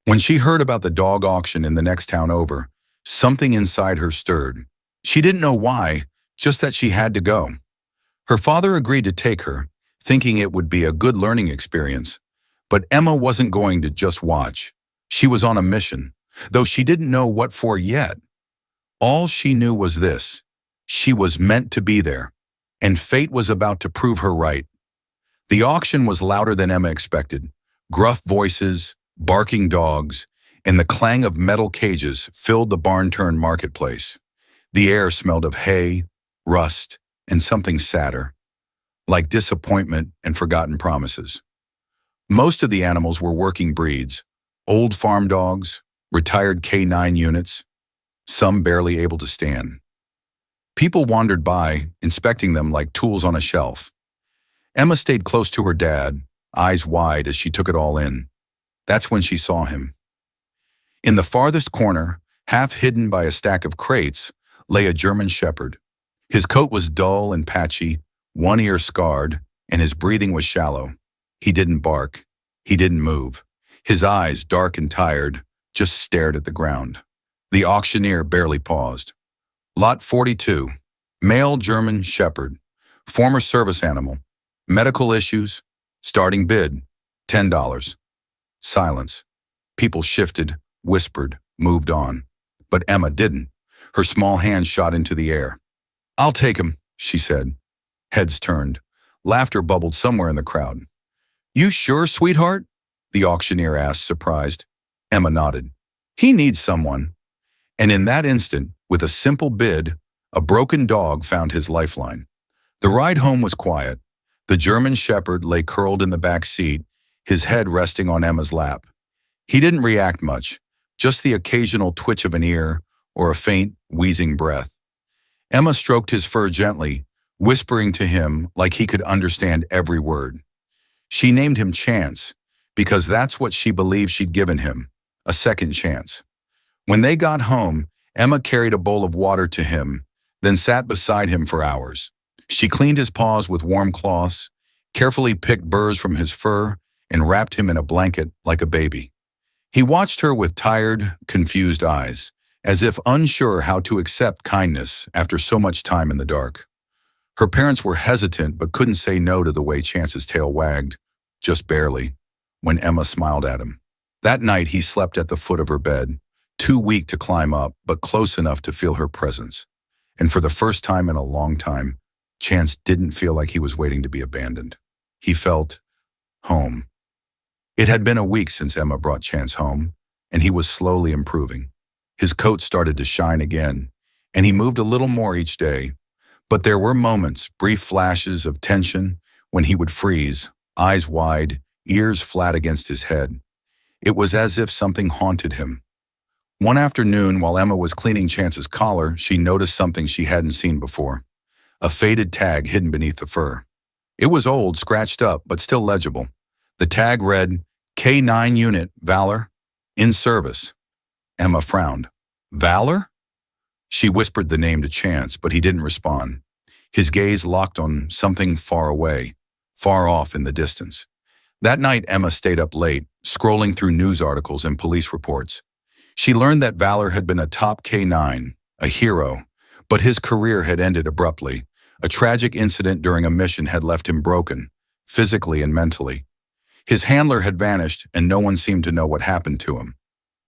When she heard about the dog auction in the next town over, something inside her stirred. She didn't know why, just that she had to go. Her father agreed to take her, thinking it would be a good learning experience. But Emma wasn't going to just watch. She was on a mission, though she didn't know what for yet. All she knew was this: she was meant to be there, and fate was about to prove her right. The auction was louder than Emma expected. Gruff voices, barking dogs, and the clang of metal cages filled the barn-turned marketplace. The air smelled of hay, rust, and something sadder, like disappointment and forgotten promises. Most of the animals were working breeds: old farm dogs, retired K9 units, some barely able to stand. People wandered by, inspecting them like tools on a shelf. Emma stayed close to her dad, eyes wide as she took it all in. That's when she saw him. In the farthest corner, half hidden by a stack of crates, lay a German shepherd. His coat was dull and patchy, one ear scarred, and his breathing was shallow. He didn't bark. He didn't move. His eyes, dark and tired, just stared at the ground. The auctioneer barely paused. Lot 42, male German shepherd, former service animal, medical issues, starting bid, $10. Silence. People shifted, whispered, moved on. But Emma didn't. Her small hand shot into the air. "I'll take him," she said. Heads turned. Laughter bubbled somewhere in the crowd. "You sure, sweetheart?" the auctioneer asked, surprised. Emma nodded. "He needs someone." And in that instant, with a simple bid, a broken dog found his lifeline. The ride home was quiet. The German shepherd lay curled in the back seat, his head resting on Emma's lap. He didn't react much, just the occasional twitch of an ear or a faint, wheezing breath. Emma stroked his fur gently, whispering to him like he could understand every word. She named him Chance, because that's what she believed she'd given him, a second chance. When they got home, Emma carried a bowl of water to him, then sat beside him for hours. She cleaned his paws with warm cloths, carefully picked burrs from his fur, and wrapped him in a blanket like a baby. He watched her with tired, confused eyes, as if unsure how to accept kindness after so much time in the dark. Her parents were hesitant but couldn't say no to the way Chance's tail wagged, just barely, when Emma smiled at him. That night he slept at the foot of her bed, too weak to climb up but close enough to feel her presence. And for the first time in a long time, Chance didn't feel like he was waiting to be abandoned. He felt home. It had been a week since Emma brought Chance home, and he was slowly improving. His coat started to shine again, and he moved a little more each day. But there were moments, brief flashes of tension, when he would freeze, eyes wide, ears flat against his head. It was as if something haunted him. One afternoon, while Emma was cleaning Chance's collar, she noticed something she hadn't seen before: a faded tag hidden beneath the fur. It was old, scratched up, but still legible. The tag read, K9 Unit, Valor, in service. Emma frowned. Valor? She whispered the name to Chance, but he didn't respond. His gaze locked on something far away, far off in the distance. That night, Emma stayed up late, scrolling through news articles and police reports. She learned that Valor had been a top K9, a hero, but his career had ended abruptly. A tragic incident during a mission had left him broken, physically and mentally. His handler had vanished, and no one seemed to know what happened to him.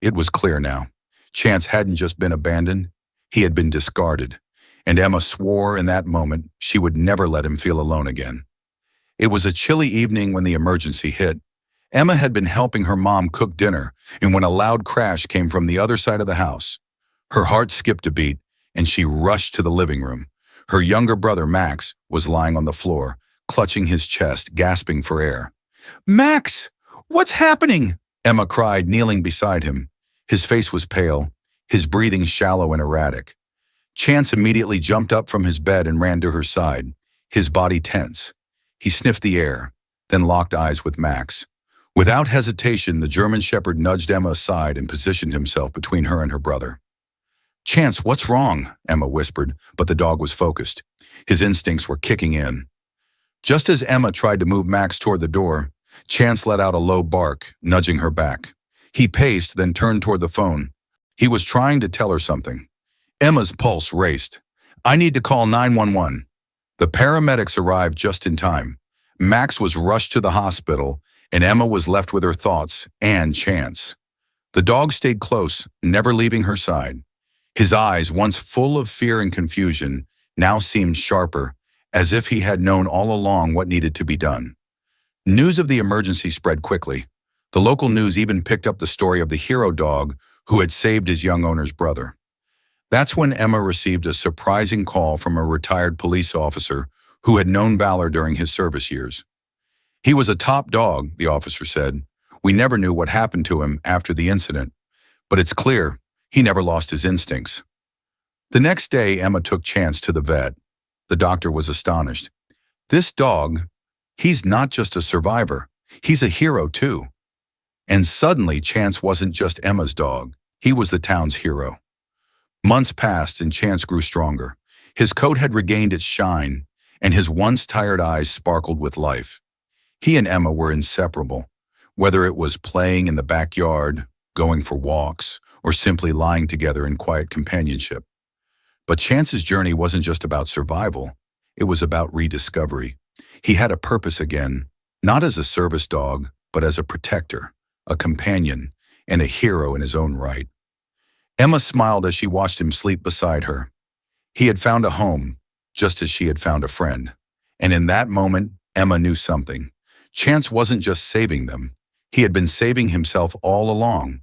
It was clear now. Chance hadn't just been abandoned, he had been discarded, and Emma swore in that moment she would never let him feel alone again. It was a chilly evening when the emergency hit. Emma had been helping her mom cook dinner, and when a loud crash came from the other side of the house, her heart skipped a beat, and she rushed to the living room. Her younger brother, Max, was lying on the floor, clutching his chest, gasping for air. "Max, what's happening?" Emma cried, kneeling beside him. His face was pale, his breathing shallow and erratic. Chance immediately jumped up from his bed and ran to her side, his body tense. He sniffed the air, then locked eyes with Max. Without hesitation, the German shepherd nudged Emma aside and positioned himself between her and her brother. "Chance, what's wrong?" Emma whispered, but the dog was focused. His instincts were kicking in. Just as Emma tried to move Max toward the door, Chance let out a low bark, nudging her back. He paced, then turned toward the phone. He was trying to tell her something. Emma's pulse raced. "I need to call 911. The paramedics arrived just in time. Max was rushed to the hospital, and Emma was left with her thoughts and Chance. The dog stayed close, never leaving her side. His eyes, once full of fear and confusion, now seemed sharper, as if he had known all along what needed to be done. News of the emergency spread quickly. The local news even picked up the story of the hero dog who had saved his young owner's brother. That's when Emma received a surprising call from a retired police officer who had known Valor during his service years. "He was a top dog," the officer said. "We never knew what happened to him after the incident, but it's clear he never lost his instincts." The next day, Emma took Chance to the vet. The doctor was astonished. "This dog, he's not just a survivor, he's a hero too." And suddenly, Chance wasn't just Emma's dog, he was the town's hero. Months passed and Chance grew stronger. His coat had regained its shine, and his once tired eyes sparkled with life. He and Emma were inseparable, whether it was playing in the backyard, going for walks, or simply lying together in quiet companionship. But Chance's journey wasn't just about survival, it was about rediscovery. He had a purpose again, not as a service dog, but as a protector, a companion, and a hero in his own right. Emma smiled as she watched him sleep beside her. He had found a home, just as she had found a friend. And in that moment, Emma knew something. Chance wasn't just saving them. He had been saving himself all along.